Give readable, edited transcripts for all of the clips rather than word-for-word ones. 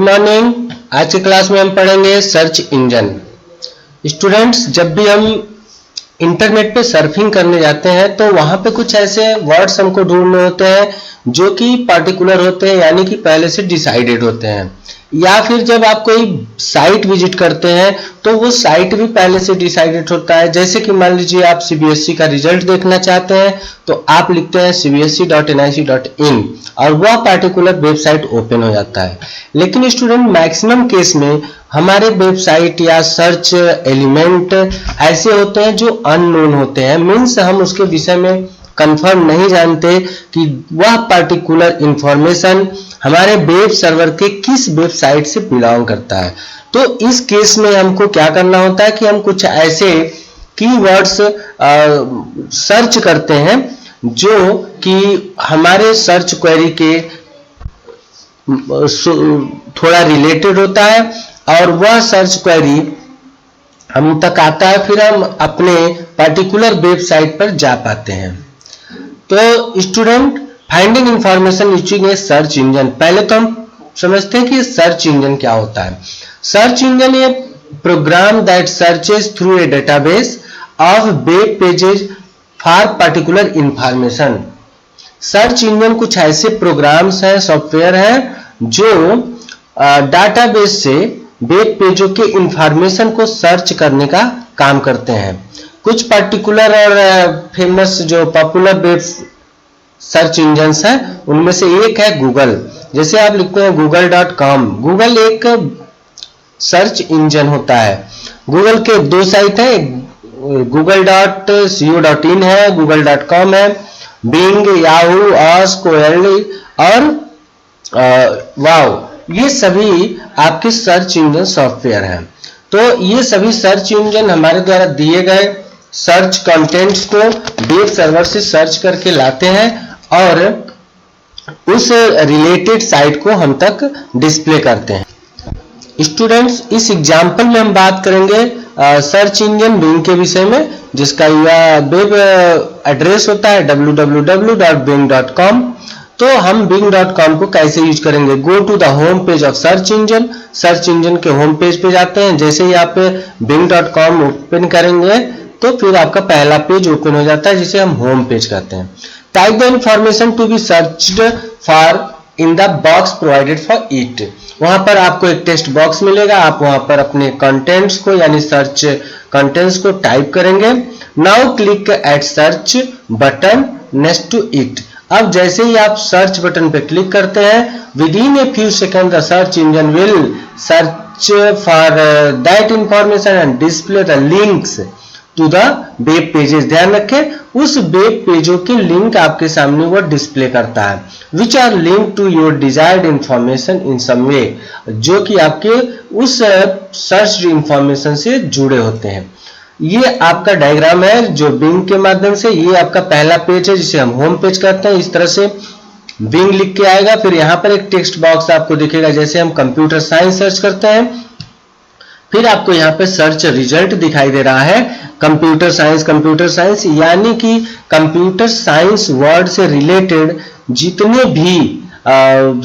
Morning. आज की class में हम पढ़ेंगे सर्च इंजन। स्टूडेंट्स, जब भी हम इंटरनेट पे सर्फिंग करने जाते हैं तो वहां पे कुछ ऐसे वर्ड्स हमको ढूंढने होते हैं जो कि पार्टिकुलर होते हैं, यानी कि पहले से डिसाइडेड होते हैं। या फिर जब आप कोई साइट विजिट करते हैं तो वो साइट भी पहले से डिसाइडेड होता है। जैसे कि मान लीजिए आप सीबीएसई का रिजल्ट देखना चाहते हैं तो आप लिखते हैं cbse.nic.in और वह पार्टिकुलर वेबसाइट ओपन हो जाता है। लेकिन स्टूडेंट, मैक्सिमम केस में हमारे वेबसाइट या सर्च एलिमेंट ऐसे होते हैं जो अननोन होते हैं, मीन्स हम उसके विषय में कंफर्म नहीं जानते कि वह पार्टिकुलर इंफॉर्मेशन हमारे वेब सर्वर के किस वेबसाइट से बिलोंग करता है। तो इस केस में हमको क्या करना होता है कि हम कुछ ऐसे कीवर्ड्स सर्च करते हैं जो कि हमारे सर्च क्वेरी के थोड़ा रिलेटेड होता है और वह सर्च क्वेरी हम तक आता है, फिर हम अपने पर्टिकुलर वेबसाइट पर जा पाते हैं। तो स्टूडेंट, फाइंडिंग इंफॉर्मेशन यूजिंग ए सर्च इंजन। पहले तो हम समझते हैं कि सर्च इंजन क्या होता है। Search engine a program that searches through a database of web pages for particular information. Search engine कुछ ऐसे प्रोग्राम्स हैं, सॉफ्टवेयर हैं जो डाटाबेस से वेब पेजों के इंफॉर्मेशन को सर्च करने का काम करते हैं। कुछ पर्टिकुलर और फेमस जो पॉपुलर वेब सर्च इंजन्स हैं उनमें से एक है गूगल। जैसे आप लिखते हैं google.com। गूगल एक सर्च इंजन होता है। गूगल के दो साइट है, google.co.in है, google.com है। बिंग, याहू, आस्क, और वाव, ये सभी आपके सर्च इंजन सॉफ्टवेयर हैं। तो ये सभी सर्च इंजन हमारे द्वारा दिए गए सर्च कंटेंट्स को वेब सर्वर से सर्च करके लाते हैं और उस रिलेटेड साइट को हम तक डिस्प्ले करते हैं। स्टूडेंट्स, इस एग्जाम्पल में हम बात करेंगे सर्च इंजन बिंग के विषय में, जिसका वेब एड्रेस होता है www.bing.com। तो हम bing.com को कैसे यूज करेंगे? Go to the home page of search engine. Search engine के होम पेज पे जाते हैं। जैसे ही आप bing.com ओपन करेंगे तो फिर आपका पहला पेज ओपन हो जाता है, जिसे हम होम पेज कहते हैं। Type the information to be searched for in the box provided for it. वहां पर आपको एक टेक्स्ट बॉक्स मिलेगा, आप वहां पर अपने कंटेंट्स को यानी सर्च कंटेंट्स को टाइप करेंगे। Now click at search button next to it. अब जैसे ही आप सर्च बटन पे क्लिक करते हैं, within a few second the search engine will search for that information and display the links to the web pages. ध्यान रखें, उस web पेजों के लिंक आपके सामने वो डिस्प्ले करता है, which are link to your desired information in some way, जो कि आपके उस सर्च इंफॉर्मेशन से जुड़े होते हैं। ये आपका डायग्राम है जो बिंग के माध्यम से, ये आपका पहला पेज है जिसे हम होम पेज कहते हैं। इस तरह से बिंग लिख के आएगा, फिर यहाँ पर एक टेक्स्ट बॉक्स आपको दिखेगा। जैसे हम कंप्यूटर साइंस सर्च करते हैं, फिर आपको यहाँ पे सर्च रिजल्ट दिखाई दे रहा है कंप्यूटर साइंस, यानी कि कंप्यूटर साइंस वर्ड से रिलेटेड जितने भी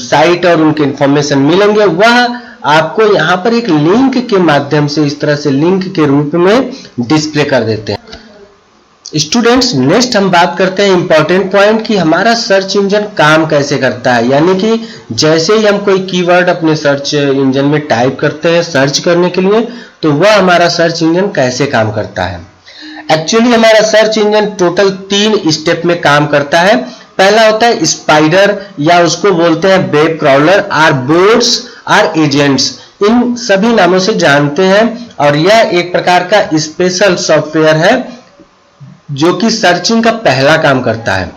साइट और उनके इंफॉर्मेशन मिलेंगे वह आपको यहाँ पर एक लिंक के माध्यम से, इस तरह से लिंक के रूप में डिस्प्ले कर देते हैं। स्टूडेंट्स, नेक्स्ट हम बात करते हैं इंपॉर्टेंट पॉइंट कि हमारा सर्च इंजन काम कैसे करता है। यानी कि जैसे ही हम कोई कीवर्ड अपने सर्च इंजन में टाइप करते हैं सर्च करने के लिए, तो वह हमारा सर्च इंजन कैसे काम करता है। एक्चुअली हमारा सर्च इंजन टोटल 3 स्टेप में काम करता है। पहला होता है स्पाइडर, या उसको बोलते हैं web crawler, or bots or agents, इन सभी नामों से जानते हैं। और यह एक प्रकार का स्पेशल सॉफ्टवेयर है जो कि सर्चिंग का पहला काम करता है।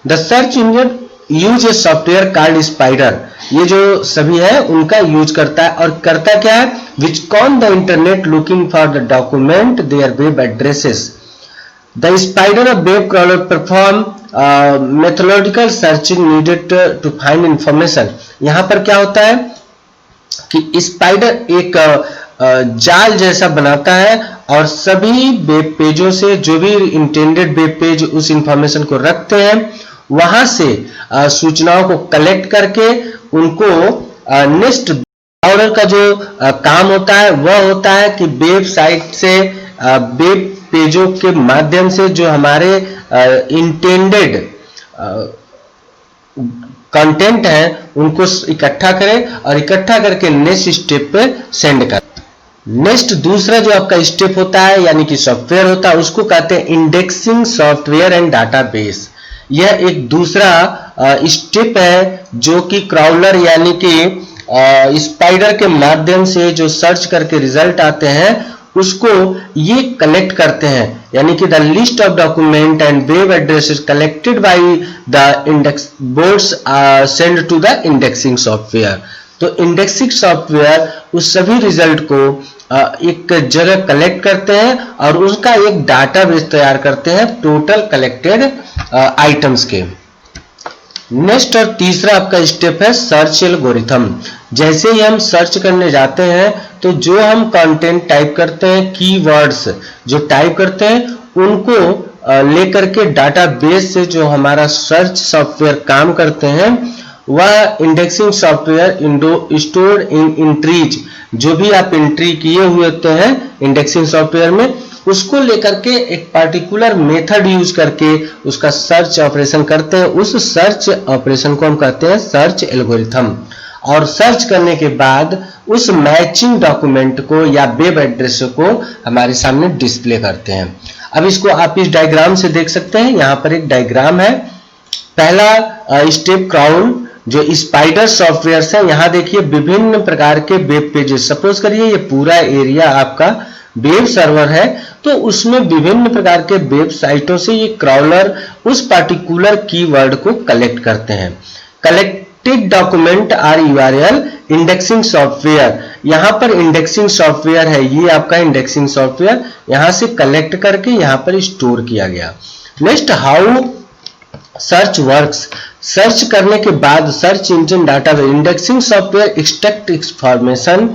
The search engine use a software called spider. ये जो सभी है उनका यूज करता है, और करता क्या है? Which con the internet looking for the document their web addresses. The spider of web crawler perform methodological searching needed to find information. यहां पर क्या होता है कि स्पाइडर एक जाल जैसा बनाता है और सभी वेब पेजों से, जो भी इंटेंडेड वेब पेज उस इंफॉर्मेशन को रखते हैं, वहां से सूचनाओं को कलेक्ट करके उनको नेक्स्ट क्रॉलर का जो काम होता है वह होता है कि वेबसाइट से वेब पेजों के माध्यम से जो हमारे इंटेंडेड कंटेंट है उनको इकट्ठा करें और इकट्ठा करके नेक्स्ट स्टेप पे सेंड करें। नेक्स्ट दूसरा जो आपका स्टेप होता है यानी कि सॉफ्टवेयर होता है उसको कहते हैं इंडेक्सिंग सॉफ्टवेयर एंड डाटाबेस। यह एक दूसरा स्टेप है जो कि क्राउलर यानी कि स्पाइडर के माध्यम से जो सर्च करके रिजल्ट आते हैं उसको ये कलेक्ट करते हैं, यानी कि the list of document and web addresses collected by the index boards send to the indexing software. तो इंडेक्सिंग सॉफ्टवेयर उस सभी रिजल्ट को एक जगह कलेक्ट करते हैं और उसका एक डाटाबेस तैयार करते हैं टोटल कलेक्टेड आइटम्स के। नेक्स्ट और तीसरा आपका स्टेप है सर्च एल्गोरिथम। जैसे ही हम सर्च करने जाते हैं तो जो हम कंटेंट टाइप करते हैं, कीवर्ड्स जो टाइप करते हैं उनको लेकर के डाटाबेस से जो हमारा सर्च सॉफ्टवेयर काम करते हैं वह indexing software stored in entries, जो भी आप एंट्री किए हुए होते हैं इंडेक्सिंग सॉफ्टवेयर में उसको लेकर के एक पार्टिकुलर मेथड यूज करके उसका सर्च ऑपरेशन करते हैं। उस सर्च ऑपरेशन को हम कहते हैं सर्च एल्गोरिथम। और सर्च करने के बाद उस मैचिंग डॉक्यूमेंट को या वेब एड्रेस को हमारे सामने डिस्प्ले करते हैं। अब इसको आप इस डायग्राम से देख सकते हैं, यहाँ पर एक डायग्राम है। पहला स्टेप क्राउल जो स्पाइडर सॉफ्टवेयर है, यहाँ देखिए विभिन्न प्रकार के वेब पेजेस। सपोज करिए ये पूरा एरिया आपका वेब सर्वर है तो उसमें विभिन्न प्रकार के वेबसाइटों से ये क्राउलर उस पार्टिकुलर कीवर्ड को कलेक्ट करते हैं। Collected document or URL indexing software, यहाँ पर इंडेक्सिंग सॉफ्टवेयर है, ये आपका इंडेक्सिंग सॉफ्टवेयर यहाँ से कलेक्ट करके यहाँ पर स्टोर किया गया। Next how search works. Search करने के बाद search engine database indexing software extract information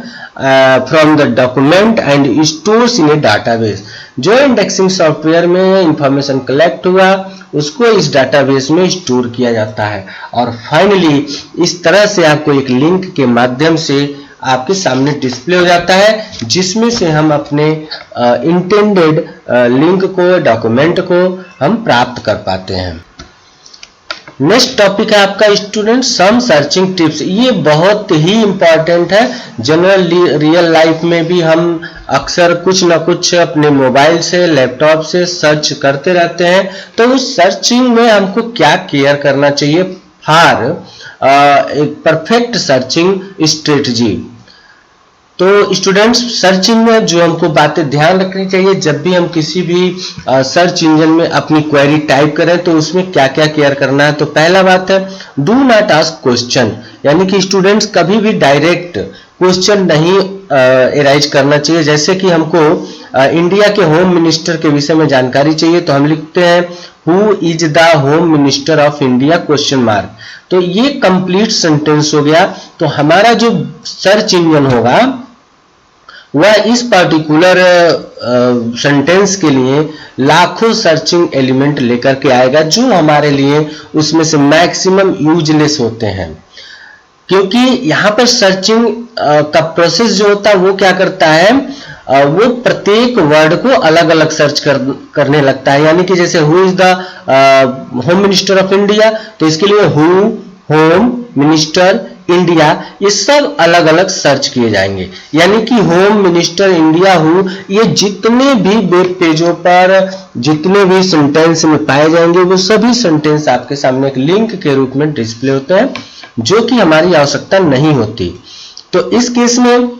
from the document and stores in A database. जो इंडेक्सिंग सॉफ्टवेयर में इंफॉर्मेशन कलेक्ट हुआ उसको इस डाटाबेस में स्टोर किया जाता है और फाइनली इस तरह से आपको एक लिंक के माध्यम से आपके सामने डिस्प्ले हो जाता है जिसमें से हम अपने इंटेंडेड लिंक को डॉक्यूमेंट को हम प्राप्त कर पाते हैं। नेक्स्ट टॉपिक है आपका स्टूडेंट सम सर्चिंग टिप्स। ये बहुत ही इंपॉर्टेंट है। जनरल रियल लाइफ में भी हम अक्सर कुछ ना कुछ अपने मोबाइल से लैपटॉप से सर्च करते रहते हैं, तो उस सर्चिंग में हमको क्या केयर करना चाहिए फॉर एक परफेक्ट सर्चिंग स्ट्रेटजी। तो स्टूडेंट्स सर्चिंग में जो हमको बातें ध्यान रखनी चाहिए जब भी हम किसी भी सर्च इंजन में अपनी क्वेरी टाइप करें तो उसमें क्या क्या केयर करना है। तो पहला बात है डू नॉट आस्क क्वेश्चन, यानी कि स्टूडेंट्स कभी भी डायरेक्ट क्वेश्चन नहीं एराइज करना चाहिए। जैसे कि हमको इंडिया के होम मिनिस्टर के विषय में जानकारी चाहिए तो हम लिखते हैं who is the home minister of India question mark. तो ये कंप्लीट सेंटेंस हो गया। तो हमारा जो सर्च इंजन होगा वह इस पर्टिकुलर सेंटेंस के लिए लाखों सर्चिंग एलिमेंट लेकर के आएगा जो हमारे लिए उसमें से मैक्सिमम यूजलेस होते हैं, क्योंकि यहाँ पर सर्चिंग का प्रोसेस जो होता है वो क्या करता है, वो प्रत्येक वर्ड को अलग अलग सर्च करने लगता है। यानी कि जैसे who is the home minister of India, तो इसके लिए हु, होम, मिनिस्टर, इंडिया, ये सब अलग अलग सर्च किए जाएंगे। यानी कि होम मिनिस्टर, इंडिया, हु, ये जितने भी वेब पेजों पर जितने भी सेंटेंस में पाए जाएंगे वो सभी सेंटेंस आपके सामने एक लिंक के रूप में डिस्प्ले होते हैं जो कि हमारी आवश्यकता नहीं होती। तो इस केस में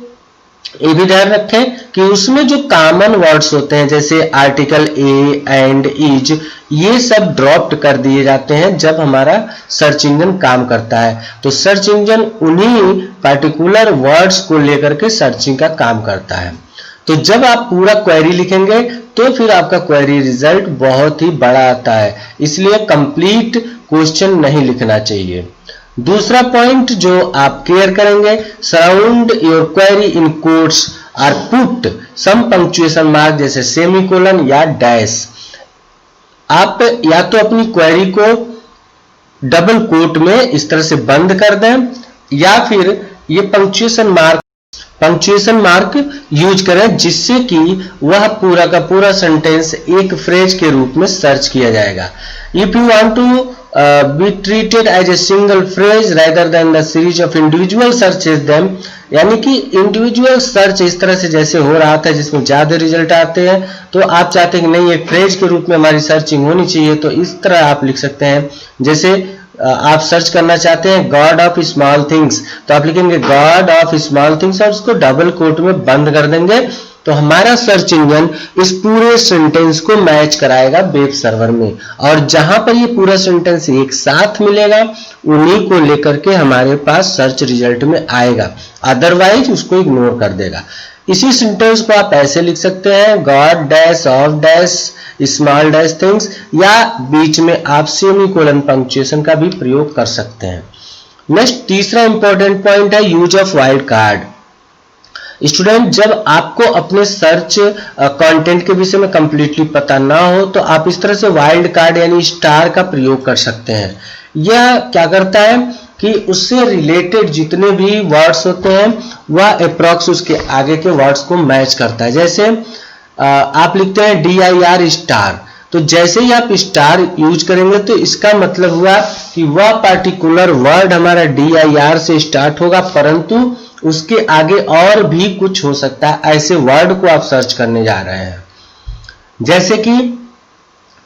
ये भी ध्यान रखें कि उसमें जो कॉमन वर्ड्स होते हैं जैसे आर्टिकल ए एंड इज, ये सब ड्रॉप्ड कर दिए जाते हैं जब हमारा सर्च इंजन काम करता है। तो सर्च इंजन उन्हीं पार्टिकुलर वर्ड्स को लेकर के सर्चिंग का काम करता है। तो जब आप पूरा क्वेरी लिखेंगे तो फिर आपका क्वेरी रिजल्ट बहुत ही बड़ा आता है, इसलिए कंप्लीट क्वेश्चन नहीं लिखना चाहिए। दूसरा पॉइंट जो आप केयर करेंगे, surround your query in quotes or put some punctuation mark जैसे सेमीकोलन या डैश। आप या तो अपनी क्वेरी को डबल कोट में इस तरह से बंद कर दें या फिर ये punctuation mark punctuation mark use करें, जिससे कि वह पूरा का पूरा सेंटेंस एक फ्रेज के रूप में सर्च किया जाएगा। If you want to be treated as a single phrase rather than the series of individual searches them, यानी कि इंडिविजुअल सर्च इस तरह से जैसे हो रहा था जिसमें ज्यादा रिजल्ट आते हैं, तो आप चाहते हैं कि नहीं एक फ्रेज के रूप में हमारी सर्चिंग होनी चाहिए, तो इस तरह आप लिख सकते हैं। जैसे आप सर्च करना चाहते हैं गॉड ऑफ स्मॉल थिंग्स, तो आप लिखेंगे गॉड ऑफ स्मॉल थिंग्स और उसको डबल कोट में बंद कर देंगे, तो हमारा सर्च इंजन इस पूरे सेंटेंस को मैच कराएगा वेब सर्वर में, और जहां पर ये पूरा सेंटेंस एक साथ मिलेगा उन्हीं को लेकर के हमारे पास सर्च रिजल्ट में आएगा, अदरवाइज उसको इग्नोर कर देगा। इसी सेंटेंस को आप ऐसे लिख सकते हैं God dash of dash small dash things, या बीच में आप सेमीकोलन पंक्चुएशन का भी प्रयोग कर सकते हैं। नेक्स्ट तीसरा इंपॉर्टेंट पॉइंट है use of wild card. Student, जब आपको अपने सर्च कंटेंट के विषय में कंप्लीटली पता ना हो तो आप इस तरह से वाइल्ड कार्ड यानी स्टार का प्रयोग कर सकते हैं। यह क्या करता है कि उससे रिलेटेड जितने भी वर्ड्स होते हैं वह अप्रॉक्स उसके आगे के वर्ड्स को मैच करता है। जैसे आप लिखते हैं DIR स्टार, तो जैसे ही आप स्टार यूज करेंगे तो इसका मतलब हुआ कि वह पार्टिकुलर वर्ड हमारा DIR से स्टार्ट होगा, परंतु उसके आगे और भी कुछ हो सकता है, ऐसे वर्ड को आप सर्च करने जा रहे हैं। जैसे कि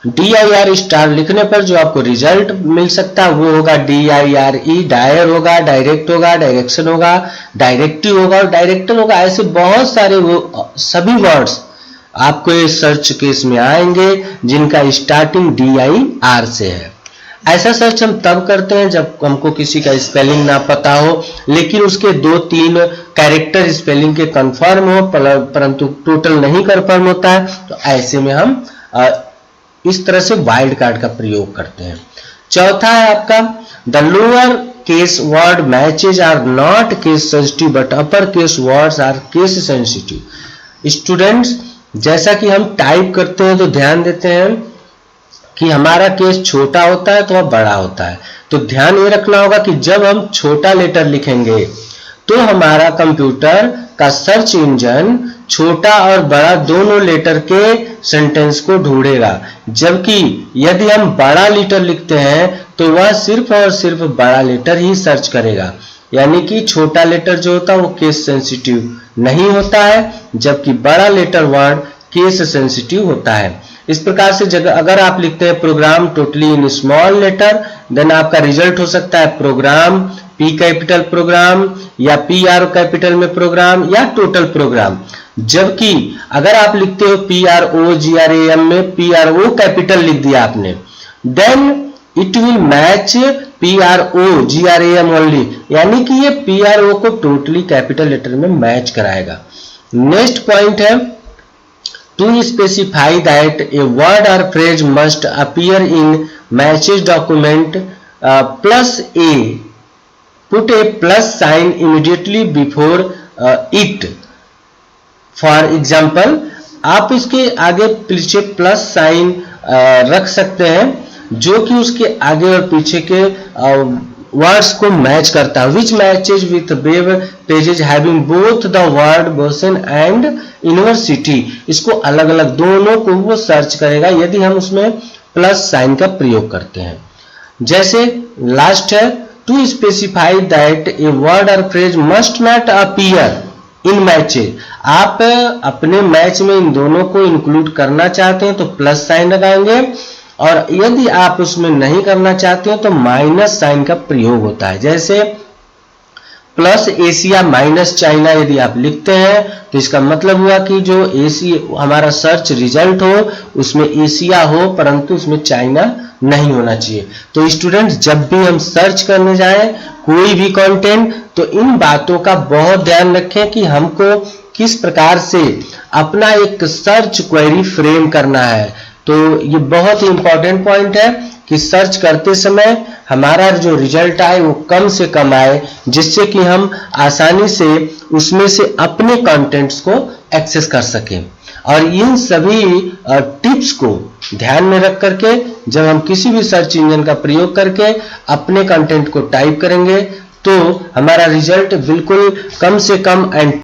DIR स्टार लिखने पर जो आपको रिजल्ट मिल सकता है वो होगा DIRE, डायर होगा, डायरेक्ट होगा, डायरेक्शन होगा, डायरेक्टिव होगा और डायरेक्टर होगा। ऐसे बहुत सारे वो सभी वर्ड्स आपको इस सर्च केस में आएंगे जिनका स्टार्टिंग DIR से है। ऐसा सर्च हम तब करते हैं जब हमको किसी का स्पेलिंग ना पता हो, लेकिन उसके 2-3 कैरेक्टर स्पेलिंग के कंफर्म हो परंतु टोटल नहीं कंफर्म होता है, तो ऐसे में हम इस तरह से वाइल्ड कार्ड का प्रयोग करते हैं। चौथा है आपका the lower case word matches are not case sensitive but upper case words are case sensitive. Students, जैसा कि हम टाइप करते हैं तो ध्यान देते हैं कि हमारा केस छोटा होता है तो वह बड़ा होता है, तो ध्यान ये रखना होगा कि जब हम छोटा लेटर लिखेंगे तो हमारा कंप्यूटर का सर्च इंजन छोटा और बड़ा दोनों लेटर के सेंटेंस को ढूंढेगा, जबकि यदि हम बड़ा लेटर लिखते हैं तो वह सिर्फ और सिर्फ बड़ा लेटर ही सर्च करेगा, यानी कि छोटा लेटर जो होता है वो केस सेंसिटिव नहीं होता है, जबकि बड़ा लेटर वर्ड केस सेंसिटिव होता है। इस प्रकार से अगर आप लिखते हैं program totally in small letter, then आपका रिजल्ट हो सकता है प्रोग्राम, P कैपिटल प्रोग्राम या PR कैपिटल में प्रोग्राम या टोटल प्रोग्राम। जबकि अगर आप लिखते हो PROGRAM में PRO कैपिटल लिख दिया आपने, then it will match PROGRAM only, यानी कि ये PRO को टोटली कैपिटल लेटर में मैच कराएगा। नेक्स्ट पॉइंट है to specify that a word or phrase must appear in matches document plus a, put a plus sign immediately before it. For example, आप इसके आगे पीछे प्लस साइन रख सकते हैं जो कि उसके आगे और पीछे के वर्ड्स को मैच करता है, which matches with web pages having both the word version and university. इसको अलग अलग दोनों को वो सर्च करेगा यदि हम उसमें प्लस साइन का प्रयोग करते हैं। जैसे लास्ट है to specify that a word और phrase must not appear in matches. आप अपने मैच में इन दोनों को इंक्लूड करना चाहते हैं तो प्लस साइन लगाएंगे, और यदि आप उसमें नहीं करना चाहते हैं तो माइनस साइन का प्रयोग होता है। जैसे प्लस एशिया माइनस चाइना यदि आप लिखते हैं तो इसका मतलब हुआ कि जो एशिया हमारा सर्च रिजल्ट हो उसमें एशिया हो परंतु उसमें चाइना नहीं होना चाहिए। तो स्टूडेंट्स, जब भी हम सर्च करने जाएं कोई भी कंटेंट तो इन बातों का बहुत ध्यान रखें कि हमको किस प्रकार से अपना एक सर्च क्वेरी फ्रेम करना है। तो ये बहुत ही इंपॉर्टेंट पॉइंट है कि सर्च करते समय हमारा जो रिजल्ट आए वो कम से कम आए, जिससे कि हम आसानी से उसमें से अपने कंटेंट्स को एक्सेस कर सकें। और इन सभी टिप्स को ध्यान में रख करके जब हम किसी भी सर्च इंजन का प्रयोग करके अपने कंटेंट को टाइप करेंगे तो हमारा रिजल्ट बिल्कुल कम से कम एंड